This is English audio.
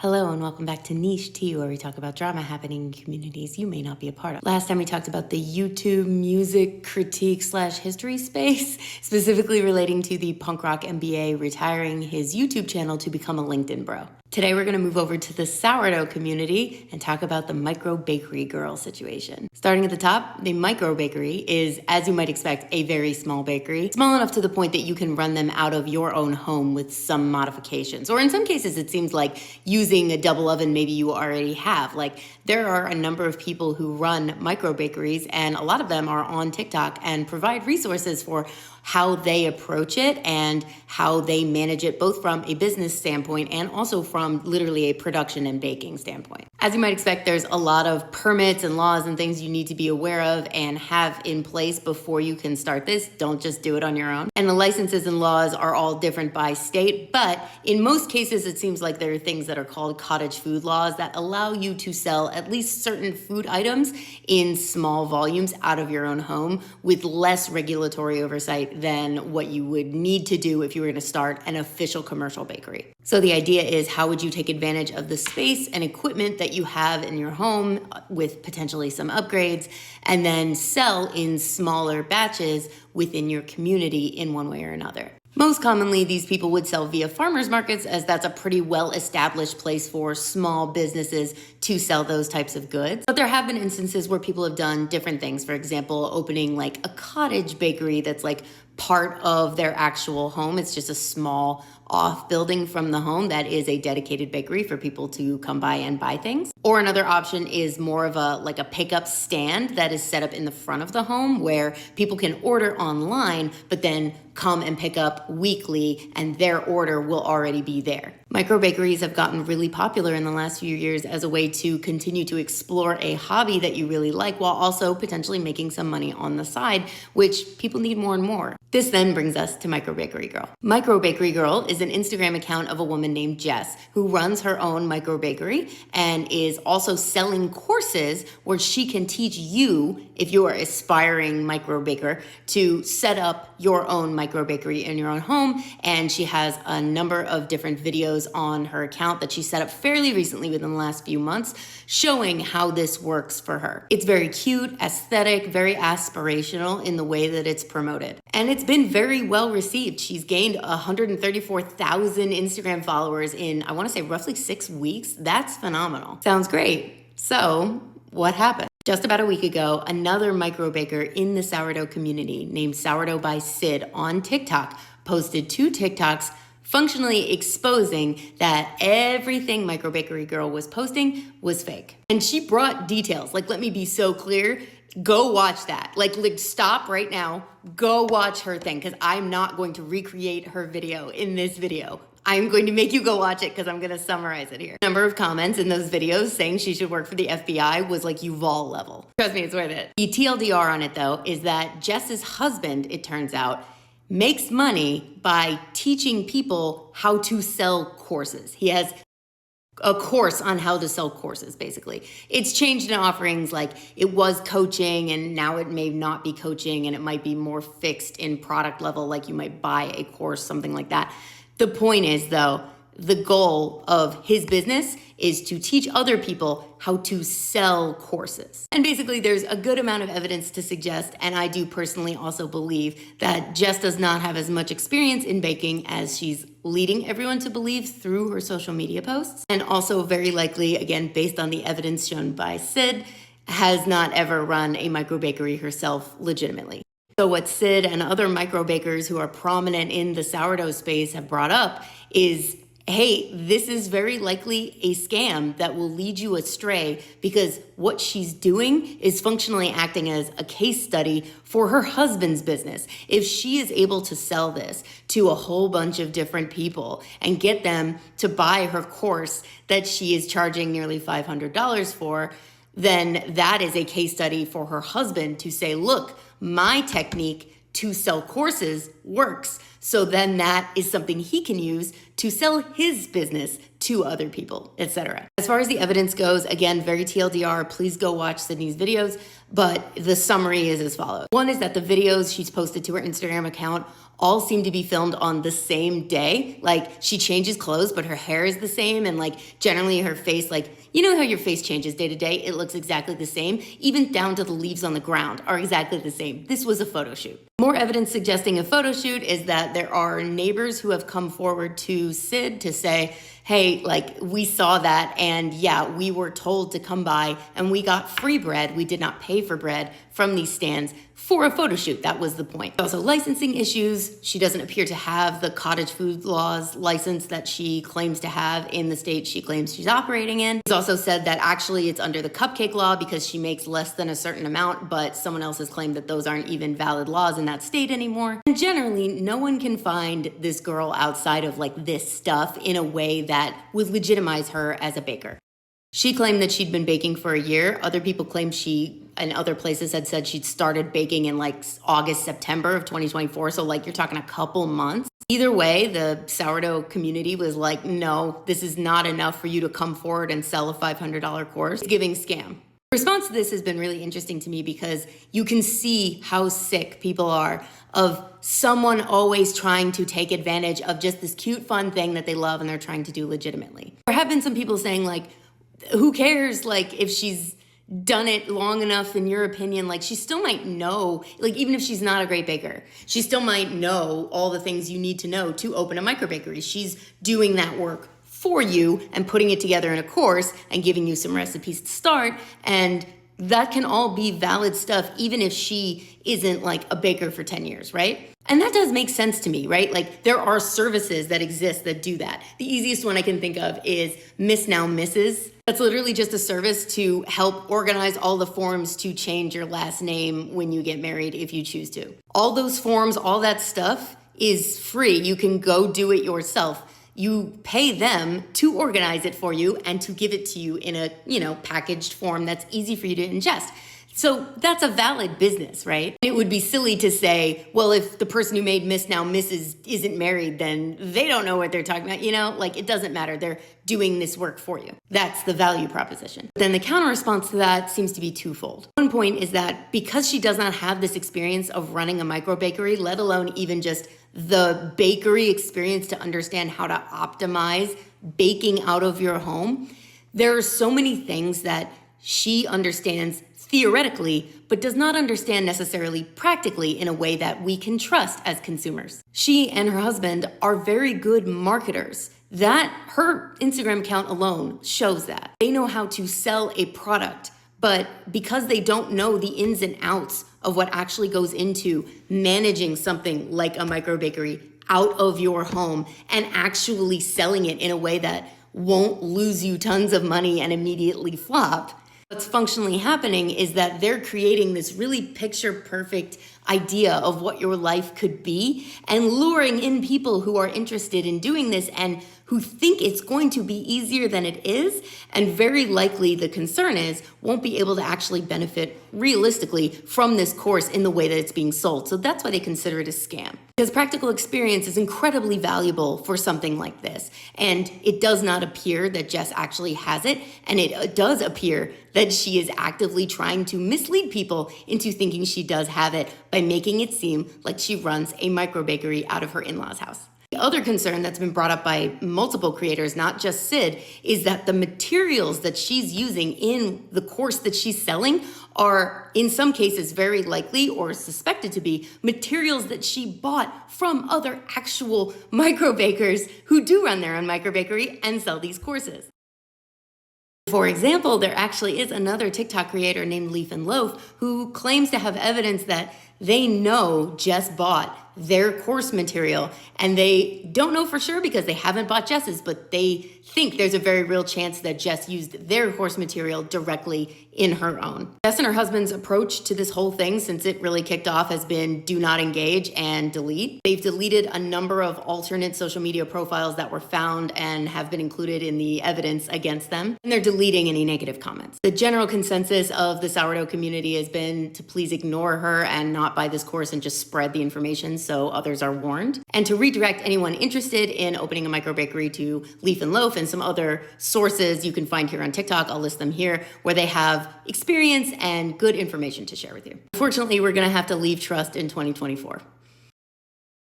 Hello and welcome back to Niche Tea, where we talk about drama happening in communities you may not be a part of. Last time we talked about the YouTube music critique / history space, specifically relating to the punk rock MBA retiring his YouTube channel to become a LinkedIn bro. Today we're going to move over to the sourdough community and talk about the Microbakerygirl situation. Starting at the top, the Microbakery is, as you might expect, a very small bakery. Small enough to the point that you can run them out of your own home with some modifications. Or in some cases, it seems like using a double oven maybe you already have. Like, there are a number of people who run microbakeries, and a lot of them are on TikTok and provide resources for how they approach it and how they manage it, both from a business standpoint and also from literally a production and baking standpoint. As you might expect, there's a lot of permits and laws and things you need to be aware of and have in place before you can start this. Don't just do it on your own. And the licenses and laws are all different by state, but in most cases, it seems like there are things that are called cottage food laws that allow you to sell at least certain food items in small volumes out of your own home with less regulatory oversight than what you would need to do if you were going to start an official commercial bakery. So the idea is, how would you take advantage of the space and equipment that you have in your home with potentially some upgrades, and then sell in smaller batches within your community in one way or another? Most commonly, these people would sell via farmers markets, as that's a pretty well-established place for small businesses to sell those types of goods. But there have been instances where people have done different things. For example, opening like a cottage bakery that's like part of their actual home. It's just a small off building from the home that is a dedicated bakery for people to come by and buy things. Or another option is more of a pickup stand that is set up in the front of the home where people can order online, but then come and pick up weekly and their order will already be there. Microbakeries have gotten really popular in the last few years as a way to continue to explore a hobby that you really like while also potentially making some money on the side, which people need more and more. This then brings us to Microbakerygirl. Microbakerygirl is an Instagram account of a woman named Jess who runs her own microbakery and is also selling courses where she can teach you, if you are an aspiring microbaker, to set up your own microbakery in your own home. And she has a number of different videos on her account that she set up fairly recently within the last few months, showing how this works for her. It's very cute, aesthetic, very aspirational in the way that it's promoted. And it's been very well received. She's gained 134,000 Instagram followers in, I want to say, roughly 6 weeks. That's phenomenal. Sounds great. So what happened? Just about a week ago, another microbaker in the sourdough community named Sourdough by Sid on TikTok posted 2 TikToks functionally exposing that everything Microbakerygirl was posting was fake. And she brought details. Like, let me be so clear. Go watch that. Like stop right now. Go watch her thing, because I'm not going to recreate her video in this video. I'm going to make you go watch it because I'm going to summarize it here. Number of comments in those videos saying she should work for the FBI was like Yuval level. Trust me, it's worth it. The TLDR on it, though, is that Jess's husband, it turns out, makes money by teaching people how to sell courses. He has a course on how to sell courses, basically. It's changed in offerings, like it was coaching and now it may not be coaching, and it might be more fixed in product level, like you might buy a course, something like that. The point is, though, the goal of his business is to teach other people how to sell courses. And basically, there's a good amount of evidence to suggest, and I do personally also believe, that Jess does not have as much experience in baking as she's leading everyone to believe through her social media posts. And also very likely, again, based on the evidence shown by Sid, has not ever run a microbakery herself legitimately. So what Sid and other microbakers who are prominent in the sourdough space have brought up is, hey, this is very likely a scam that will lead you astray, because what she's doing is functionally acting as a case study for her husband's business. If she is able to sell this to a whole bunch of different people and get them to buy her course that she is charging nearly $500 for, then that is a case study for her husband to say, look, my technique to sell courses works. So then that is something he can use to sell his business to other people, etc. As far as the evidence goes, again, very TLDR, please go watch Sydney's videos, but the summary is as follows. One is that the videos she's posted to her Instagram account all seem to be filmed on the same day. Like, she changes clothes, but her hair is the same. And like, generally her face, like, you know how your face changes day to day? It looks exactly the same. Even down to the leaves on the ground are exactly the same. This was a photo shoot. More evidence suggesting a photo shoot is that there are neighbors who have come forward to Sid to say, hey, like, we saw that, and yeah, we were told to come by, and we got free bread. We did not pay for bread from these stands for a photo shoot. That was the point. Also, licensing issues. She doesn't appear to have the cottage food laws license that she claims to have in the state she claims she's operating in. It's also said that actually it's under the cupcake law because she makes less than a certain amount, but someone else has claimed that those aren't even valid laws in that state anymore. And generally, no one can find this girl outside of like this stuff in a way that would legitimize her as a baker. She claimed that she'd been baking for a year. Other people claim she, and other places had said she'd started baking in like August, September of 2024. So like, you're talking a couple months. Either way, the sourdough community was like, no, this is not enough for you to come forward and sell a $500 course. Giving scam. The response to this has been really interesting to me because you can see how sick people are of someone always trying to take advantage of just this cute, fun thing that they love and they're trying to do legitimately. There have been some people saying like, who cares, like, if she's done it long enough, in your opinion, like, she still might know, like, even if she's not a great baker, she still might know all the things you need to know to open a microbakery. She's doing that work for you and putting it together in a course and giving you some recipes to start. And that can all be valid stuff, even if she isn't like a baker for 10 years, right? And that does make sense to me, right? Like, there are services that exist that do that. The easiest one I can think of is Miss Now Mrs. That's literally just a service to help organize all the forms to change your last name when you get married if you choose to. All those forms, all that stuff is free. You can go do it yourself. You pay them to organize it for you and to give it to you in a, packaged form that's easy for you to ingest. So that's a valid business, right? It would be silly to say, well, if the person who made Miss Now Mrs. isn't married, then they don't know what they're talking about, like, it doesn't matter. They're doing this work for you. That's the value proposition. Then the counter response to that seems to be twofold. One point is that because she does not have this experience of running a microbakery, let alone even just the bakery experience to understand how to optimize baking out of your home, there are so many things that she understands theoretically, but does not understand necessarily practically in a way that we can trust as consumers. She and her husband are very good marketers. That, her Instagram account alone shows that. They know how to sell a product, but because they don't know the ins and outs of what actually goes into managing something like a microbakery out of your home and actually selling it in a way that won't lose you tons of money and immediately flop, what's functionally happening is that they're creating this really picture-perfect idea of what your life could be and luring in people who are interested in doing this and who think it's going to be easier than it is, and very likely the concern is won't be able to actually benefit realistically from this course in the way that it's being sold. So that's why they consider it a scam. Because practical experience is incredibly valuable for something like this. And it does not appear that Jess actually has it, and it does appear that she is actively trying to mislead people into thinking she does have it by making it seem like she runs a microbakery out of her in-laws' house. The other concern that's been brought up by multiple creators, not just Sid, is that the materials that she's using in the course that she's selling are, in some cases, very likely or suspected to be materials that she bought from other actual microbakers who do run their own microbakery and sell these courses. For example, there actually is another TikTok creator named Leaf and Loaf who claims to have evidence that they know Jess bought their course material, and they don't know for sure because they haven't bought Jess's, but they think there's a very real chance that Jess used their course material directly in her own. Jess and her husband's approach to this whole thing since it really kicked off has been do not engage and delete. They've deleted a number of alternate social media profiles that were found and have been included in the evidence against them, and they're deleting any negative comments. The general consensus of the sourdough community has been to please ignore her and not buy this course and just spread the information so others are warned, and to redirect anyone interested in opening a microbakery to Leaf and Loaf and some other sources you can find here on TikTok. I'll list them here, where they have experience and good information to share with you. Unfortunately, we're going to have to leave trust in 2024.